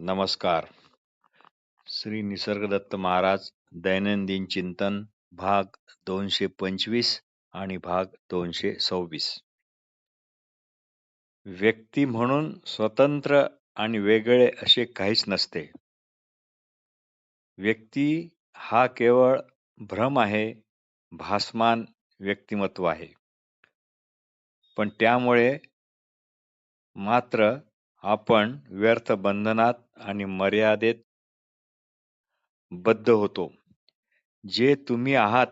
नमस्कार. श्री निसर्गदत्त महाराज दैनंदिन चिंतन भाग 225 आणि भाग 226. व्यक्ती म्हणून स्वतंत्र आणि वेगळे असे काहीच नसते. व्यक्ती हा केवळ भ्रम आहे, भासमान व्यक्तिमत्व आहे. पण त्यामुळे मात्र आपण व्यर्थ बंधनात आणि मर्यादेत बद्ध होतो. जे तुम्ही आहात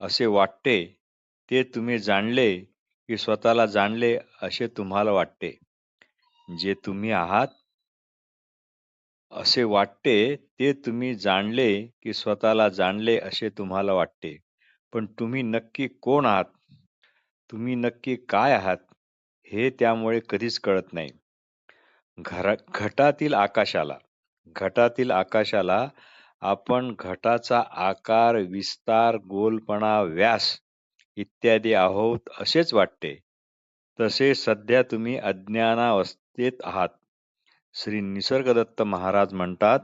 असे वाटते ते तुम्ही जाणले की स्वतःला जाणले असे तुम्हाला वाटते. जे तुम्ही आहात असे वाटते ते तुम्ही जाणले की स्वतःला जाणले असे तुम्हाला वाटते. पण तुम्ही नक्की कोण आहात? तुम्ही नक्की काय आहात? हे त्यामुळे कधीच कळत नाही. घटातील आकाशाला आपण घटाचा आकार, विस्तार, गोलपणा, व्यास इत्यादी आहोत असेच वाटते. तसे सध्या तुम्ही अज्ञानावस्थेत आहात. श्री निसर्गदत्त महाराज म्हणतात,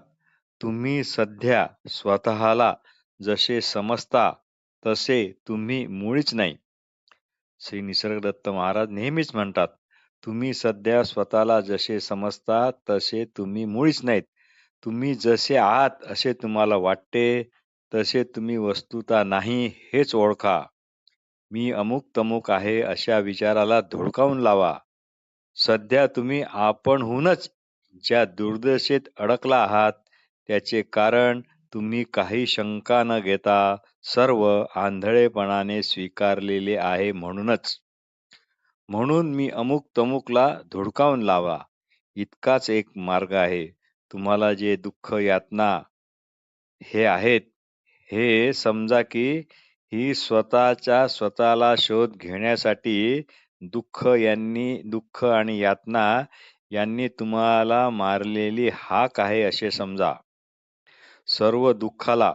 तुम्ही सध्या स्वतःला जसे समजता तसे तुम्ही मुळीच नाही. श्री निसर्गदत्त महाराज नेहमीच म्हणतात, तुम्ही सध्या स्वतःला जसे समजता तसे तुम्ही मुळीच नाहीत. तुम्ही जसे आहात असे तुम्हाला वाटते, तसे तुम्ही वस्तुतः नाही हेच ओळखा. मी अमुक तमुक आहे अशा विचाराला धुडकावून लावा. सध्या तुम्ही आपणहूनच ज्या दुर्दशेत अडकला आहात त्याचे कारण तुम्ही काही शंका न घेता सर्व आंधळेपणाने स्वीकारलेले आहे म्हणूनच. म्हणून मी अमुक तमुकला धुडकावून लावा. इतकाच एक मार्ग आहे. तुम्हाला जे दुःख यातना हे आहेत हे समजा की ही स्वतःला शोध घेण्यासाठी दुःख आणि यातना यांनी तुम्हाला मारलेली हाक आहे असे समजा. सर्व दुःखाला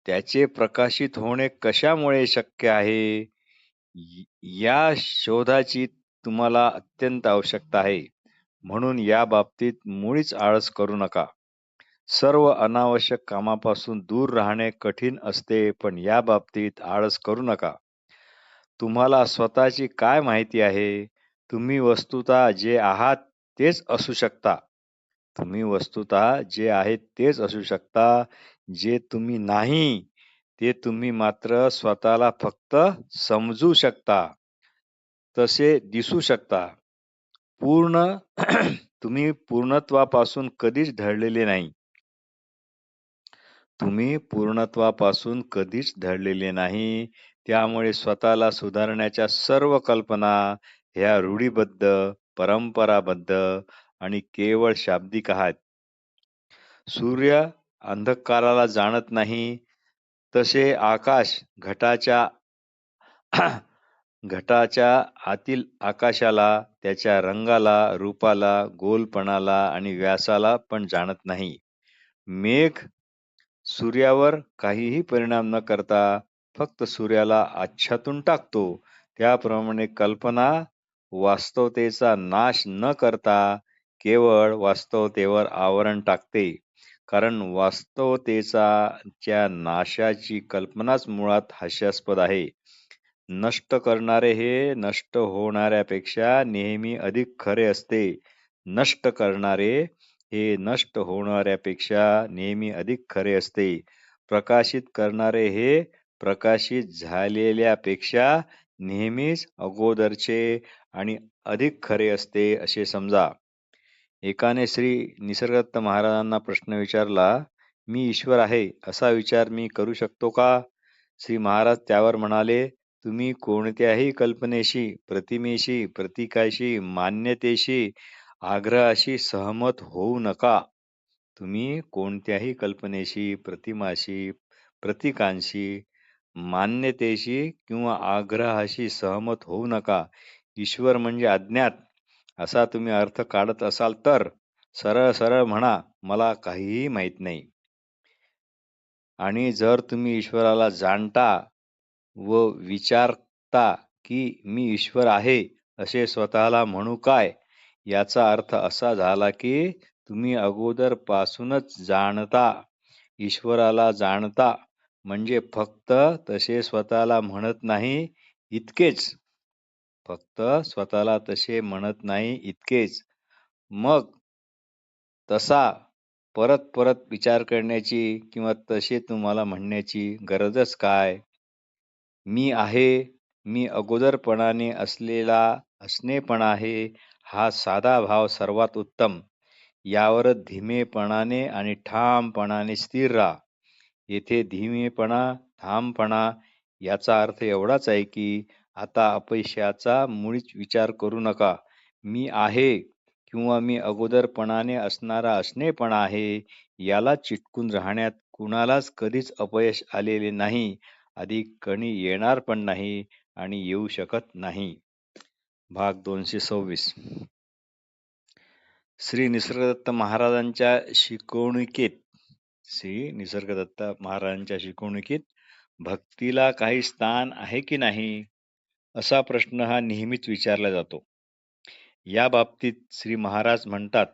त्याचे प्रकाशित होणे कशामुळे शक्य आहे? या शोधाची तुम्हाला अत्यंत आवश्यकता आहे. म्हणून या बाबतीत मुळीच आळस करू नका. सर्व अनावश्यक कामापासून दूर राहणे कठीण असते, पण या बाबतीत आळस करू नका. तुम्हाला स्वतःची काय माहिती आहे? तुम्ही वस्तुतः जे आहात तेच असू शकता. जे तुम्ही नाही ते तुम्ही मात्र स्वतःला फक्त समजू शकता, तसे दिसू शकता. तुम्ही पूर्णत्वापासून कधीच ढळलेले नाही. त्यामुळे स्वतःला सुधारण्याच्या सर्व कल्पना ह्या रूढीबद्ध, परंपराबद्ध आणि केवळ शाब्दिक आहेत. सूर्य अंधकाराला जाणत नाही, तसे आकाश घटाच्या आतील आकाशाला, त्याच्या रंगाला, रूपाला, गोलपणाला आणि व्यासाला पण जाणत नाही. मेघ सूर्यावर काहीही परिणाम न करता फक्त सूर्याला आच्छादून टाकतो. त्याप्रमाणे कल्पना वास्तवतेचा नाश न करता केवळ वास्तवतेवर आवरण टाकते. कारण वास्तवतेच्या नाशाची कल्पनाच मुळात हास्यास्पद आहे. नष्ट करणारे हे नष्ट होणाऱ्यापेक्षा नेहमी अधिक खरे असते. नष्ट करणारे हे नष्ट होणाऱ्यापेक्षा नेहमी अधिक खरे असते. प्रकाशित करणारे हे प्रकाशित झालेल्यापेक्षा नेहमीच अगोदरचे आणि अधिक खरे असते असे समजा. एकाने श्री निसर्गदत्त महाराजांना प्रश्न विचारला, मी ईश्वर आहे असा विचार मी करू शकतो का? श्री महाराज त्यावर म्हणाले, तुम्ही कोणत्याही कल्पनेशी, प्रतिमेशी, प्रतीकाशी, मान्यतेशी, आग्रहाशी सहमत होऊ नका. तुम्ही कोणत्याही कल्पनेशी, प्रतिमाशी, प्रतीकांशी, मान्यतेशी किंवा आग्रहाशी सहमत होऊ नका. ईश्वर म्हणजे अज्ञात असा तुम्ही अर्थ काढत असाल तर सरळ सरळ म्हणा, मला काहीही माहीत नाही. आणि जर तुम्ही ईश्वराला जाणता व विचारता की मी ईश्वर आहे असे स्वतःला म्हणू काय, याचा अर्थ असा झाला की तुम्ही अगोदरपासूनच जाणता, ईश्वराला जाणता, म्हणजे फक्त तसे स्वतःला म्हणत नाही इतकेच. फक्त स्वतःला तसे म्हणत नाही इतकेच. मग तसा परत परत विचार करण्याची किंवा तसे तुम्हाला म्हणण्याची गरजच काय? मी आहे, मी अगोदरपणाने असलेला असणेपण आहे, हा साधा भाव सर्वात उत्तम. यावर धीमेपणाने आणि ठामपणाने स्थिर राहा. येथे धीमेपणा, ठामपणा याचा अर्थ एवढाच आहे की आता अपयशाचा मुळीच विचार करू नका. मी आहे किंवा मी अगोदरपणाने असणारा असणेपण आहे, याला चिटकून राहण्यात कुणालाच कधीच अपयश आलेले नाही, अधिक कणी येणार पण नाही आणि येऊ शकत नाही. भाग 226. श्री निसर्गदत्त महाराजांच्या शिकवणुकीत भक्तीला काही स्थान आहे की नाही, असा प्रश्न हा नेहमीच विचारला जातो. या बाबतीत श्री महाराज म्हणतात,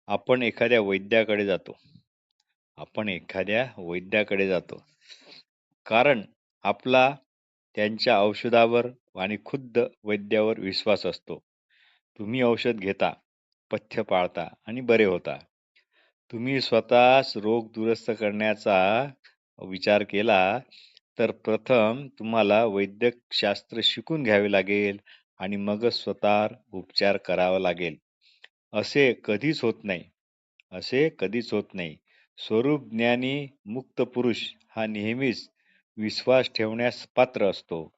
आपण एखाद्या वैद्याकडे जातो कारण आपला त्यांच्या औषधावर आणि खुद्द वैद्यावर विश्वास असतो. तुम्ही औषध घेता, पथ्य पाळता आणि बरे होता. तुम्ही स्वतःच रोग दुरुस्त करण्याचा विचार केला तर प्रथम तुम्हाला वैद्यकशास्त्र शिकून घ्यावे लागेल आणि मगच स्वतःवर उपचार करावा लागेल. असे कधीच होत नाही. स्वरूप ज्ञानी मुक्त पुरुष हा नेहमीच विश्वास ठेवण्यास पात्र असतो.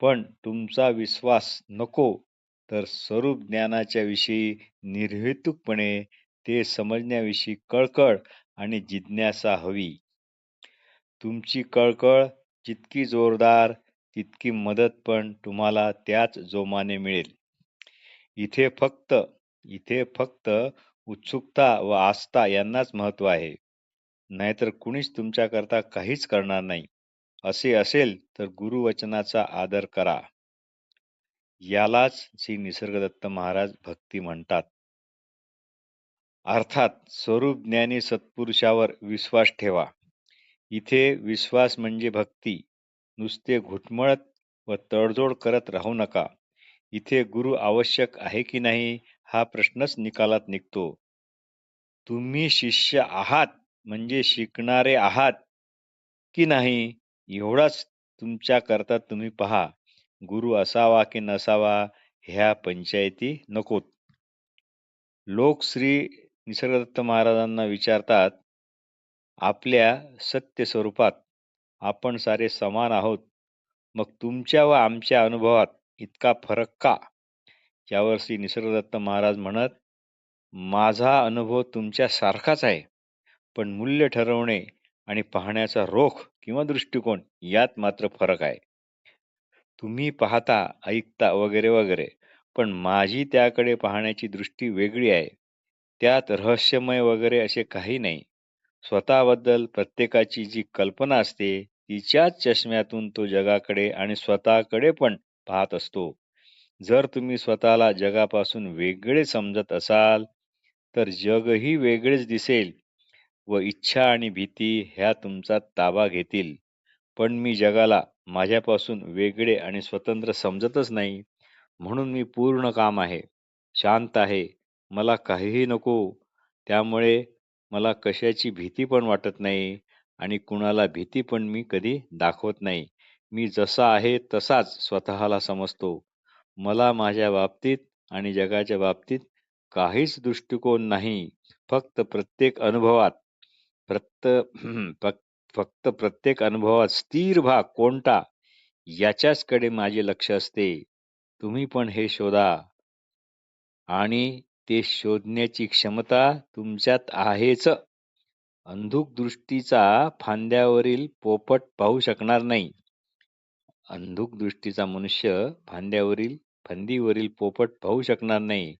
पण तुमचा विश्वास नको तर स्वरूप ज्ञानाच्या विषयी निर्हेतुकपणे ते समजण्याविषयी कळकळ आणि जिज्ञासा हवी. तुमची कळकळ जितकी जोरदार तितकी मदत पण तुम्हाला त्याच जोमाने मिळेल. इथे फक्त उत्सुकता व आस्था यांनाच महत्त्व आहे. नाहीतर कुणीच तुमच्याकरता काहीच करणार नाही. असे असेल तर गुरुवचनाचा आदर करा. यालाच श्री निसर्गदत्त महाराज भक्ती म्हणतात. अर्थात स्वरूप ज्ञानी सत्पुरुषावर विश्वास ठेवा. इथे विश्वास म्हणजे भक्ती. नुसते घुटमळत व तडजोड करत राहू नका. इथे गुरु आवश्यक आहे की नाही हा प्रश्नच निकालात निघतो. तुम्ही शिष्य आहात म्हणजे शिकणारे आहात की नाही एवढाच तुमच्याकरता तुम्ही पहा. गुरु असावा की नसावा ह्या पंचायती नकोत. लोक श्री निसर्गदत्त महाराजांना विचारतात, आपल्या सत्य स्वरूपात आपण सारे समान आहोत, मग तुमच्या व आमच्या अनुभवात इतका फरक का? यावर श्री निसर्गदत्त महाराज म्हणत, माझा अनुभव तुमच्या सारखाच आहे, पण मूल्य ठरवणे आणि पाहण्याचा रोख किंवा दृष्टिकोन यात मात्र फरक आहे. तुम्ही पाहता, ऐकता वगैरे वगैरे, पण माझी त्याकडे पाहण्याची दृष्टी वेगळी आहे. त्यात रहस्यमय वगैरे असे काही नाही. स्वतःबद्दल प्रत्येकाची जी कल्पना असते तिच्याच चष्म्यातून तो जगाकडे आणि स्वतःकडे पण पाहत असतो. जर तुम्ही स्वतःला जगापासून वेगळे समजत असाल तर जगही वेगळेच दिसेल व इच्छा आणि भीती ह्या तुमचा ताबा घेतील. पण मी जगाला माझ्यापासून वेगळे आणि स्वतंत्र समजतच नाही. म्हणून मी पूर्ण काम आहे, शांत आहे, मला काहीही नको. त्यामुळे मला कशाची भीती पण वाटत नाही आणि कुणाला भीती पण मी कधी दाखवत नाही. मी जसा आहे तसाच स्वतःला समजतो. मला माझ्या बाबतीत आणि जगाच्या बाबतीत काहीच दृष्टिकोन नाही. फक्त प्रत्येक अनुभवात फक्त प्रत्येक अनुभवात स्थिर भाग कोणता याच्याचकडे माझे लक्ष असते. तुम्ही पण हे शोधा आणि ते शोधण्याची क्षमता तुमच्यात आहेच. अंधुक दृष्टीचा फांद्यावरील पोपट पाहू शकणार नाही. अंधुक दृष्टीचा मनुष्य फांदीवरील पोपट पाहू शकणार नाही.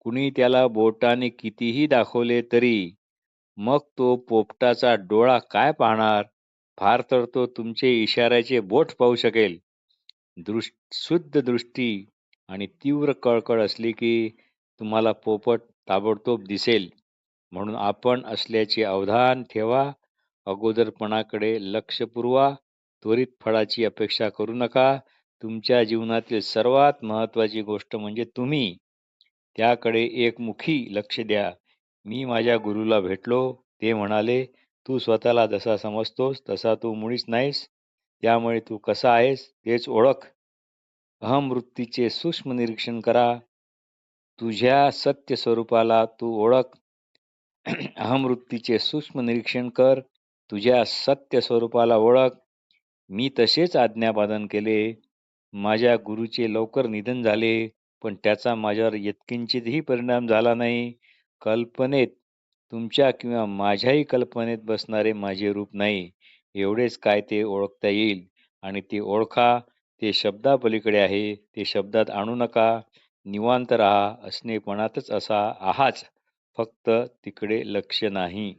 कुणी त्याला बोटाने कितीही दाखवले तरी मग तो पोपटाचा डोळा काय पाहणार? फार तर तो तुमचे इशाऱ्याचे बोट पाहू शकेल. शुद्ध दृष्टी आणि तीव्र कळकळ असली की तुम्हाला पोपट ताबडतोब दिसेल. म्हणून आपण असल्याचे अवधान ठेवा. अगोदरपणाकडे लक्ष पुरवा. त्वरित फळाची अपेक्षा करू नका. तुमच्या जीवनातील सर्वात महत्त्वाची गोष्ट म्हणजे तुम्ही. त्याकडे एकमुखी लक्ष द्या. मी माझ्या गुरुला भेटलो. ते म्हणाले, "तू स्वतःला जसा समजतोस तसा तू मुळीच नाहीस. त्यामुळे तू कसा आहेस तेच ओळख. अहमवृत्तीचे सूक्ष्म निरीक्षण करा. तुझ्या सत्य स्वरूपाला तू ओळख. अहमवृत्तीचे सूक्ष्म निरीक्षण कर. तुझ्या सत्य स्वरूपाला ओळख. मी तसेच आज्ञापालन केले. माझ्या गुरुचे लवकर निधन झाले, पण त्याचा माझ्यावर यत्किंचितही परिणाम झाला नाही. कल्पनेत, तुमच्या किंवा माझ्याही कल्पनेत बसणारे माझे रूप नाही. एवढेच काय ते ओळखता येईल आणि ते ओळखा. ते शब्दापलीकडे आहे. ते शब्दात आणू नका. निवांत राहा. असणेपणातच असा आहाच. फक्त तिकडे लक्ष नाही.